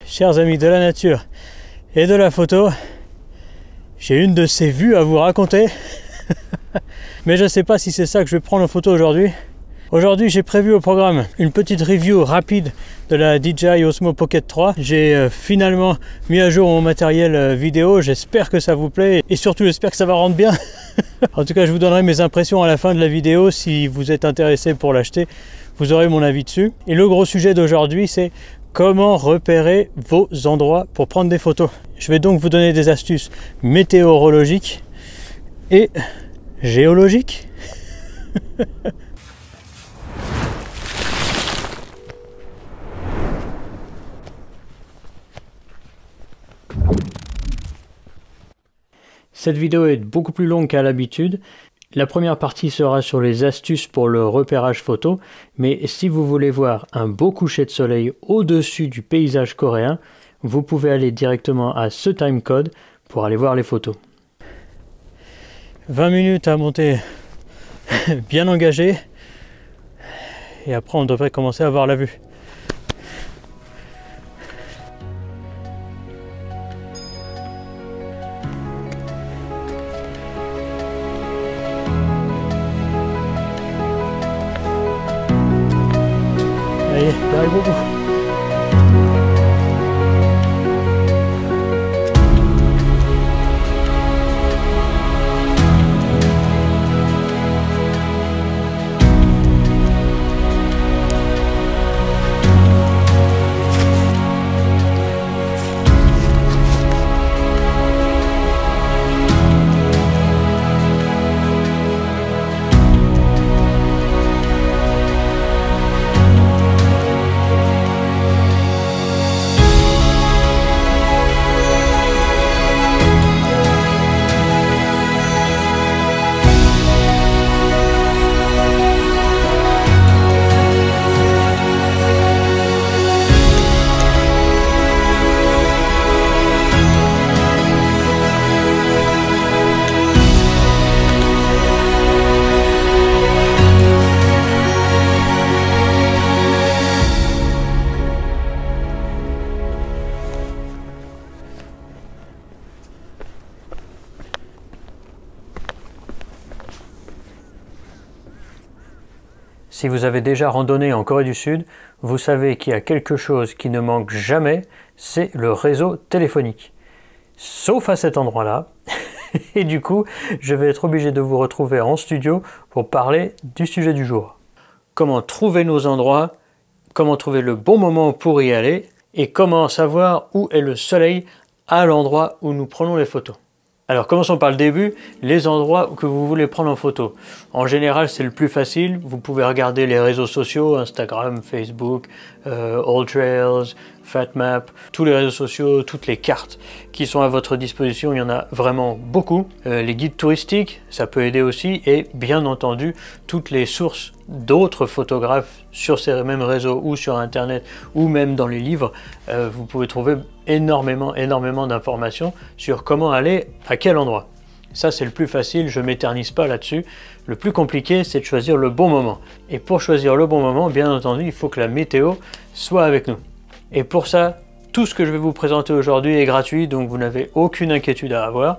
chers amis de la nature et de la photo, j'ai une de ces vues à vous raconter. Mais je ne sais pas si c'est ça que je vais prendre en photo aujourd'hui. Aujourd'hui, j'ai prévu au programme une petite review rapide de la DJI Osmo Pocket 3. J'ai finalement mis à jour mon matériel vidéo. J'espère que ça vous plaît et surtout j'espère que ça va rendre bien. En tout cas, je vous donnerai mes impressions à la fin de la vidéo. Si vous êtes intéressé pour l'acheter, vous aurez mon avis dessus. Et le gros sujet d'aujourd'hui, c'est comment repérer vos endroits pour prendre des photos. Je vais donc vous donner des astuces météorologiques et géologiques. Cette vidéo est beaucoup plus longue qu'à l'habitude. La première partie sera sur les astuces pour le repérage photo, mais si vous voulez voir un beau coucher de soleil au-dessus du paysage coréen, vous pouvez aller directement à ce timecode pour aller voir les photos. 20 minutes à monter bien engagé, et après on devrait commencer à voir la vue. Allez, j'arrive au bout. Si vous avez déjà randonné en Corée du Sud, vous savez qu'il y a quelque chose qui ne manque jamais, c'est le réseau téléphonique. Sauf à cet endroit-là. Et du coup, je vais être obligé de vous retrouver en studio pour parler du sujet du jour. Comment trouver nos endroits, comment trouver le bon moment pour y aller, et comment savoir où est le soleil à l'endroit où nous prenons les photos. Alors commençons par le début, les endroits que vous voulez prendre en photo. En général, c'est le plus facile. Vous pouvez regarder les réseaux sociaux, Instagram, Facebook, AllTrails, FatMap, tous les réseaux sociaux, toutes les cartes qui sont à votre disposition. Il y en a vraiment beaucoup. Les guides touristiques, ça peut aider aussi. Et bien entendu, toutes les sources d'autres photographes sur ces mêmes réseaux ou sur Internet ou même dans les livres. Vous pouvez trouver énormément d'informations sur comment aller à quel endroit. Ça, c'est le plus facile, je ne m'éternise pas là-dessus. Le plus compliqué, c'est de choisir le bon moment. Et pour choisir le bon moment, bien entendu, il faut que la météo soit avec nous. Et pour ça, tout ce que je vais vous présenter aujourd'hui est gratuit, donc vous n'avez aucune inquiétude à avoir.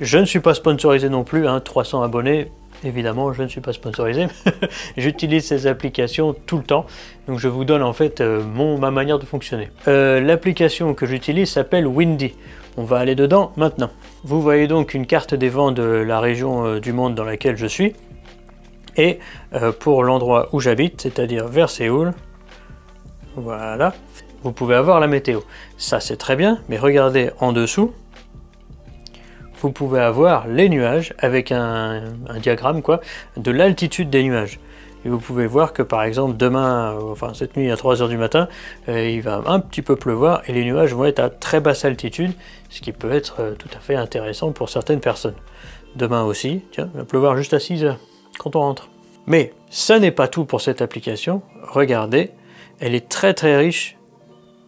Je ne suis pas sponsorisé non plus, 300 abonnés. Évidemment, je ne suis pas sponsorisé. J'utilise ces applications tout le temps. Donc je vous donne en fait ma manière de fonctionner. L'application que j'utilise s'appelle Windy. On va aller dedans maintenant. Vous voyez donc une carte des vents de la région du monde dans laquelle je suis. Et pour l'endroit où j'habite, c'est-à-dire vers Séoul, voilà, vous pouvez avoir la météo. Ça c'est très bien, mais regardez en dessous. Vous pouvez avoir les nuages avec un diagramme de l'altitude des nuages. Et vous pouvez voir que par exemple demain, enfin cette nuit à 3 h du matin, il va un petit peu pleuvoir et les nuages vont être à très basse altitude, ce qui peut être tout à fait intéressant pour certaines personnes. Demain aussi, tiens, il va pleuvoir juste à 6 h quand on rentre. Mais ça n'est pas tout pour cette application. Regardez, elle est très riche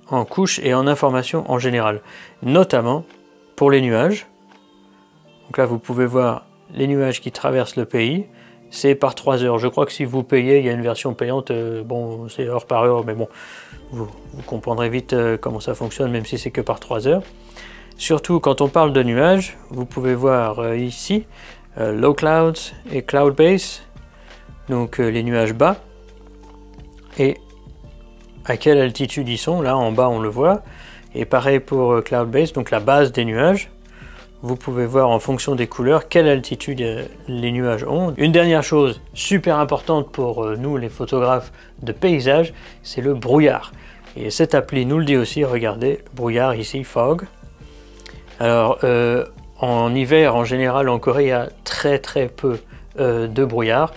en couches et en informations en général, notamment pour les nuages. Donc là, vous pouvez voir les nuages qui traversent le pays c'est par 3 heures. Je crois que si vous payez, il y a une version payante, bon, c'est heure par heure, mais bon, vous comprendrez vite comment ça fonctionne, même si c'est que par 3 heures. Surtout quand on parle de nuages, vous pouvez voir ici, Low Clouds et Cloud Base, donc les nuages bas, et à quelle altitude ils sont, là en bas on le voit, et pareil pour Cloud Base, donc la base des nuages. Vous pouvez voir en fonction des couleurs quelle altitude les nuages ont. Une dernière chose super importante pour nous les photographes de paysage, c'est le brouillard. Et cette appli nous le dit aussi, regardez, brouillard ici, fog. Alors en hiver en général en Corée il y a très peu de brouillard.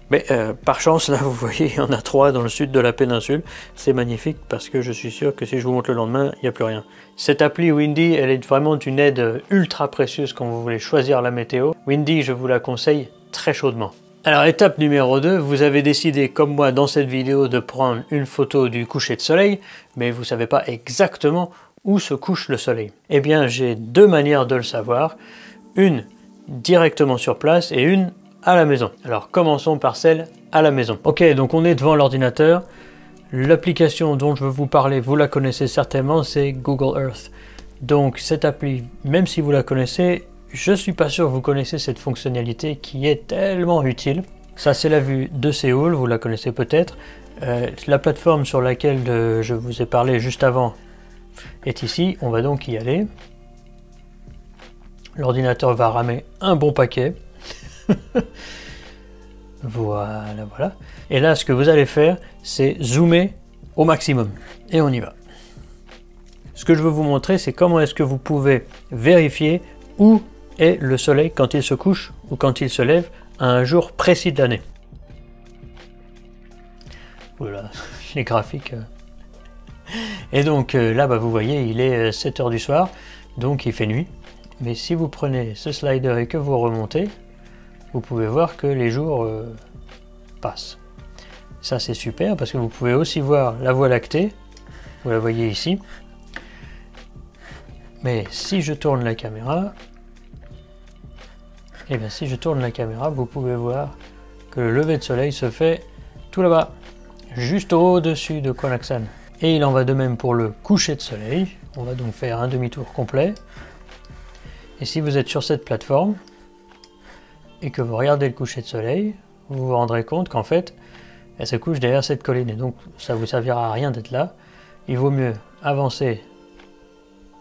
Mais par chance, là, vous voyez, il y en a 3 dans le sud de la péninsule. C'est magnifique parce que je suis sûr que si je vous montre le lendemain, il n'y a plus rien. Cette appli Windy, elle est vraiment une aide ultra précieuse quand vous voulez choisir la météo. Windy, je vous la conseille très chaudement. Alors, étape numéro 2, vous avez décidé, comme moi dans cette vidéo, de prendre une photo du coucher de soleil, mais vous ne savez pas exactement où se couche le soleil. Eh bien, j'ai 2 manières de le savoir. Une directement sur place et une à la maison. Alors commençons par celle à la maison. Ok, donc on est devant l'ordinateur. L'application dont je veux vous parler, vous la connaissez certainement, c'est Google Earth. Donc cette appli, même si vous la connaissez, je suis pas sûr que vous connaissez cette fonctionnalité qui est tellement utile. Ça c'est la vue de Séoul, vous la connaissez peut-être. La plateforme sur laquelle je vous ai parlé juste avant est ici, on va donc y aller. L'ordinateur va ramer un bon paquet. Voilà. Et là, ce que vous allez faire, c'est zoomer au maximum. Et on y va. Ce que je veux vous montrer, c'est comment est-ce que vous pouvez vérifier où est le soleil quand il se couche ou quand il se lève à un jour précis de l'année. Voilà, les graphiques. Et donc là, vous voyez, il est 7 h du soir, donc il fait nuit. Mais si vous prenez ce slider et que vous remontez, vous pouvez voir que les jours passent. Ça c'est super parce que vous pouvez aussi voir la Voie lactée, vous la voyez ici. Mais si je tourne la caméra, et bien si je tourne la caméra, vous pouvez voir que le lever de soleil se fait tout là-bas, juste au-dessus de Konaksan. Et il en va de même pour le coucher de soleil. On va donc faire un demi-tour complet. Et si vous êtes sur cette plateforme, et que vous regardez le coucher de soleil, vous vous rendrez compte qu'en fait, elle se couche derrière cette colline. Et donc, ça ne vous servira à rien d'être là. Il vaut mieux avancer,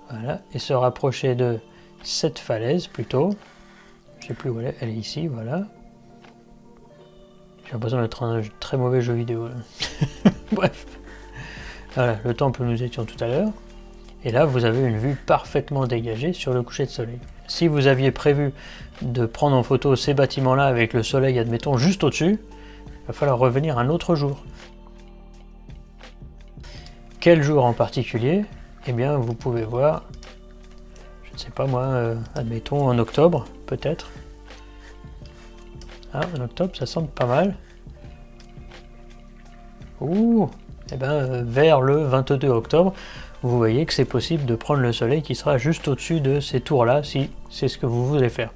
voilà, et se rapprocher de cette falaise plutôt. Je ne sais plus où elle est ici, voilà. J'ai l'impression d'être un très mauvais jeu vidéo. Bref. Voilà, le temple où nous étions tout à l'heure. Et là, vous avez une vue parfaitement dégagée sur le coucher de soleil. Si vous aviez prévu de prendre en photo ces bâtiments-là avec le soleil, admettons, juste au-dessus, il va falloir revenir un autre jour. Quel jour en particulier? Eh bien, vous pouvez voir, je ne sais pas moi, admettons en octobre, peut-être. Ah, en octobre, ça semble pas mal. Ouh, eh bien, vers le 22 octobre, vous voyez que c'est possible de prendre le soleil qui sera juste au-dessus de ces tours-là, si c'est ce que vous voulez faire.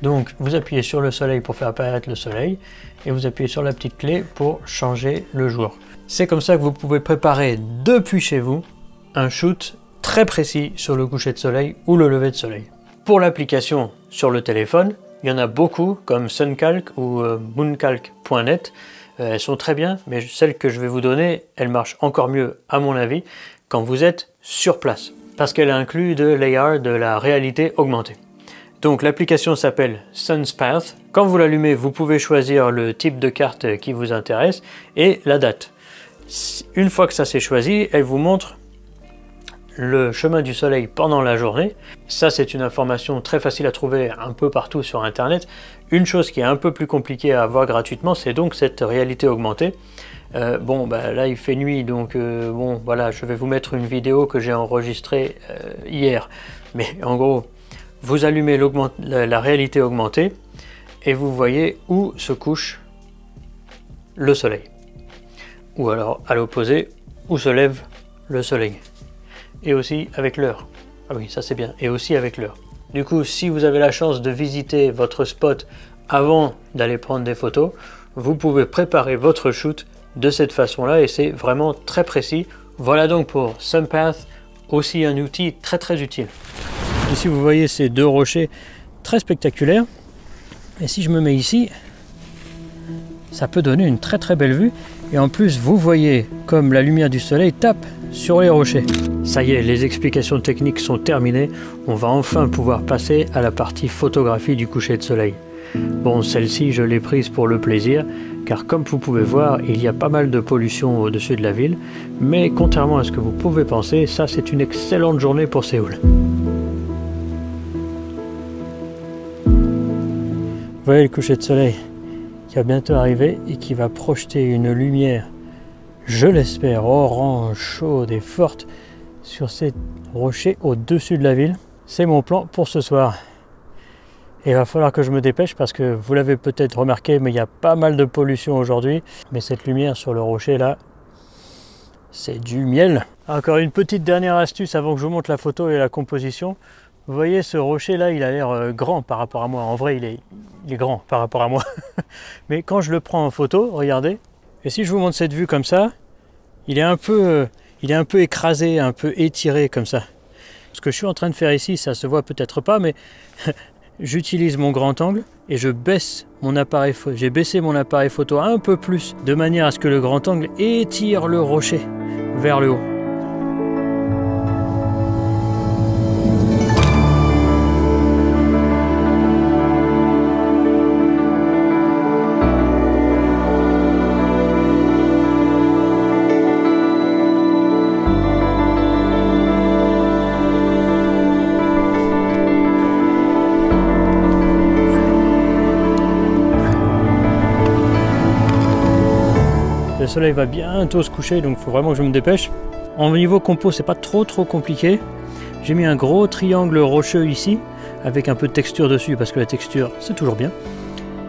Donc, vous appuyez sur le soleil pour faire apparaître le soleil, et vous appuyez sur la petite clé pour changer le jour. C'est comme ça que vous pouvez préparer depuis chez vous un shoot très précis sur le coucher de soleil ou le lever de soleil. Pour l'application sur le téléphone, il y en a beaucoup, comme Suncalc ou Mooncalc.net. Elles sont très bien, mais celle que je vais vous donner, elle marche encore mieux, à mon avis, quand vous êtes sur place, parce qu'elle inclut de l'AR, de la réalité augmentée. Donc l'application s'appelle SunsPath. Quand vous l'allumez, vous pouvez choisir le type de carte qui vous intéresse et la date. Une fois que ça c'est choisi, elle vous montre le chemin du soleil pendant la journée. Ça, c'est une information très facile à trouver un peu partout sur Internet. Une chose qui est un peu plus compliquée à avoir gratuitement, c'est donc cette réalité augmentée. Là, il fait nuit, donc voilà, je vais vous mettre une vidéo que j'ai enregistrée hier. Mais en gros, vous allumez la réalité augmentée et vous voyez où se couche le soleil. Ou alors, à l'opposé, où se lève le soleil. Et aussi avec l'heure. Ah oui, ça c'est bien. Et aussi avec l'heure. Du coup, si vous avez la chance de visiter votre spot avant d'aller prendre des photos, vous pouvez préparer votre shoot de cette façon-là et c'est vraiment très précis. Voilà donc pour SunPath, aussi un outil très utile. Ici vous voyez ces deux rochers très spectaculaires et si je me mets ici, ça peut donner une très belle vue et en plus vous voyez comme la lumière du soleil tape sur les rochers. Ça y est, les explications techniques sont terminées, on va enfin pouvoir passer à la partie photographie du coucher de soleil. Bon, celle-ci je l'ai prise pour le plaisir, car comme vous pouvez voir, il y a pas mal de pollution au-dessus de la ville, mais contrairement à ce que vous pouvez penser, ça c'est une excellente journée pour Séoul. Vous voyez le coucher de soleil qui va bientôt arriver et qui va projeter une lumière, je l'espère, orange, chaude et forte sur ces rochers au-dessus de la ville. C'est mon plan pour ce soir. Et il va falloir que je me dépêche parce que vous l'avez peut-être remarqué, mais il y a pas mal de pollution aujourd'hui. Mais cette lumière sur le rocher là, c'est du miel. Encore une petite dernière astuce avant que je vous montre la photo et la composition. Vous voyez ce rocher là, il a l'air grand par rapport à moi. En vrai, il est grand par rapport à moi. Mais quand je le prends en photo, regardez. Et si je vous montre cette vue comme ça, il est un peu écrasé, un peu étiré comme ça. Ce que je suis en train de faire ici, ça se voit peut-être pas, mais j'utilise mon grand angle et je baisse mon appareil photo. J'ai baissé mon appareil photo un peu plus de manière à ce que le grand angle étire le rocher vers le haut. Le soleil va bientôt se coucher, donc il faut vraiment que je me dépêche. En niveau compo, c'est pas trop compliqué. J'ai mis un gros triangle rocheux ici, avec un peu de texture dessus, parce que la texture, c'est toujours bien.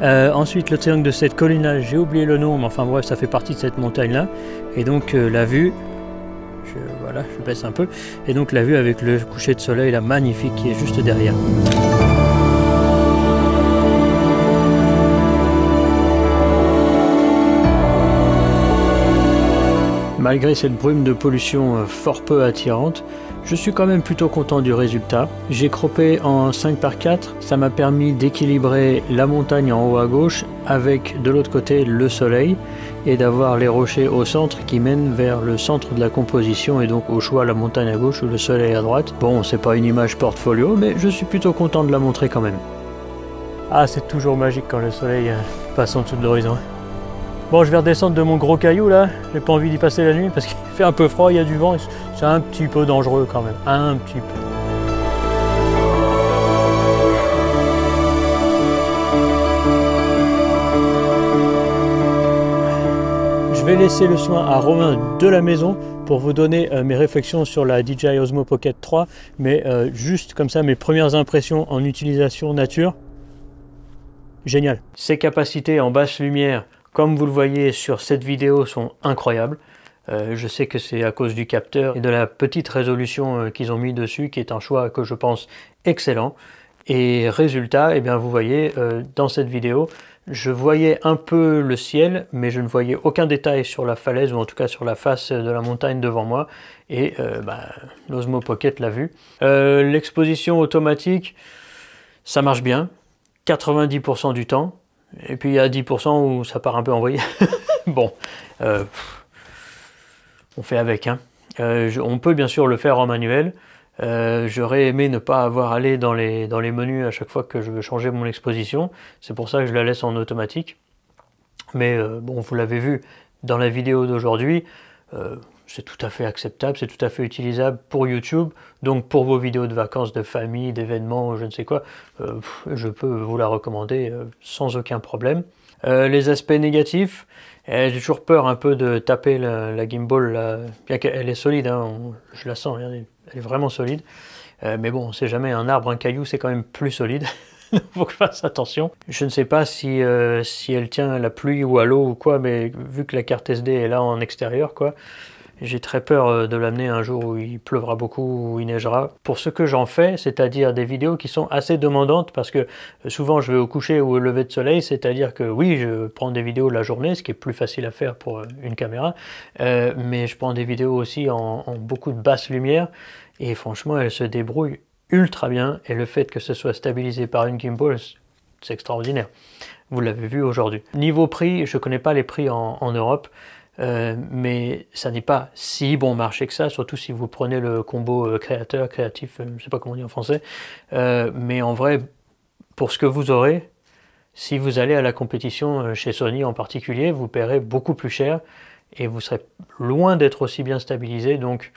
Ensuite, le triangle de cette colline-là, j'ai oublié le nom, mais enfin bref, ça fait partie de cette montagne-là. Et donc la vue, voilà, je baisse un peu. Et donc la vue avec le coucher de soleil, là, magnifique, qui est juste derrière. Malgré cette brume de pollution fort peu attirante, je suis quand même plutôt content du résultat. J'ai croppé en 5x4, ça m'a permis d'équilibrer la montagne en haut à gauche avec de l'autre côté le soleil et d'avoir les rochers au centre qui mènent vers le centre de la composition et donc au choix la montagne à gauche ou le soleil à droite. Bon, c'est pas une image portfolio, mais je suis plutôt content de la montrer quand même. Ah, c'est toujours magique quand le soleil passe en dessous de l'horizon. Bon, je vais redescendre de mon gros caillou là, j'ai pas envie d'y passer la nuit parce qu'il fait un peu froid, il y a du vent, c'est un petit peu dangereux quand même, un petit peu. Je vais laisser le soin à Romain de la maison pour vous donner mes réflexions sur la DJI Osmo Pocket 3, mais juste comme ça mes premières impressions en utilisation nature. Génial. Ses capacités en basse lumière, comme vous le voyez sur cette vidéo, sont incroyables. Je sais que c'est à cause du capteur et de la petite résolution qu'ils ont mis dessus, qui est un choix que je pense excellent. Et résultat, eh bien, vous voyez, dans cette vidéo, je voyais un peu le ciel, mais je ne voyais aucun détail sur la falaise, ou en tout cas sur la face de la montagne devant moi. Et l'Osmo Pocket l'a vu. L'exposition automatique, ça marche bien, 90% du temps. Et puis il y a 10% où ça part un peu en vrille. Bon, on fait avec. Hein. On peut bien sûr le faire en manuel. J'aurais aimé ne pas avoir à aller dans les menus à chaque fois que je veux changer mon exposition. C'est pour ça que je la laisse en automatique. Mais bon, vous l'avez vu dans la vidéo d'aujourd'hui. C'est tout à fait acceptable, c'est tout à fait utilisable pour YouTube, donc pour vos vidéos de vacances, de famille, d'événements, je ne sais quoi, je peux vous la recommander sans aucun problème. Les aspects négatifs, j'ai toujours peur un peu de taper la gimbal, là, bien qu'elle est solide, hein, je la sens, regardez, elle est vraiment solide, mais bon, on ne sait jamais, un arbre, un caillou, c'est quand même plus solide. Il faut que je fasse attention. Je ne sais pas si elle tient à la pluie ou à l'eau ou quoi, mais vu que la carte SD est là en extérieur, quoi, J'ai très peur de l'amener un jour où il pleuvra beaucoup, où il neigera. Pour ce que j'en fais, c'est-à-dire des vidéos qui sont assez demandantes, parce que souvent je vais au coucher ou au lever de soleil, c'est-à-dire que oui, je prends des vidéos la journée, ce qui est plus facile à faire pour une caméra, mais je prends des vidéos aussi en beaucoup de basse lumière, et franchement, elles se débrouillent ultra bien, et le fait que ce soit stabilisé par une gimbal, c'est extraordinaire. Vous l'avez vu aujourd'hui. Niveau prix, je ne connais pas les prix en Europe, mais ça n'est pas si bon marché que ça, surtout si vous prenez le combo créateur, créatif, je ne sais pas comment on dit en français, mais en vrai, pour ce que vous aurez, si vous allez à la compétition chez Sony en particulier, vous paierez beaucoup plus cher et vous serez loin d'être aussi bien stabilisé, donc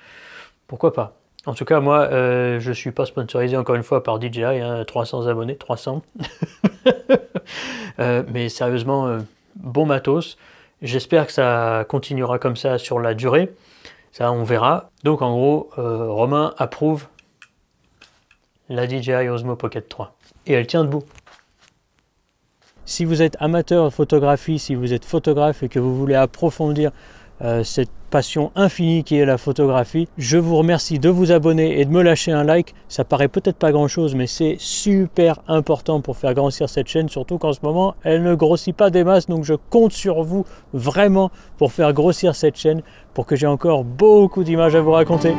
pourquoi pas. En tout cas, moi, je ne suis pas sponsorisé encore une fois par DJI, hein, 300 abonnés, 300. Mais sérieusement, bon matos. J'espère que ça continuera comme ça sur la durée. Ça, on verra. Donc, en gros, Romain approuve la DJI Osmo Pocket 3. Et elle tient debout. Si vous êtes amateur de photographie, si vous êtes photographe et que vous voulez approfondir cette passion infinie qui est la photographie, je vous remercie de vous abonner et de me lâcher un like. Ça paraît peut-être pas grand chose, mais c'est super important pour faire grossir cette chaîne, surtout qu'en ce moment elle ne grossit pas des masses, donc je compte sur vous vraiment pour faire grossir cette chaîne, pour que j'ai encore beaucoup d'images à vous raconter.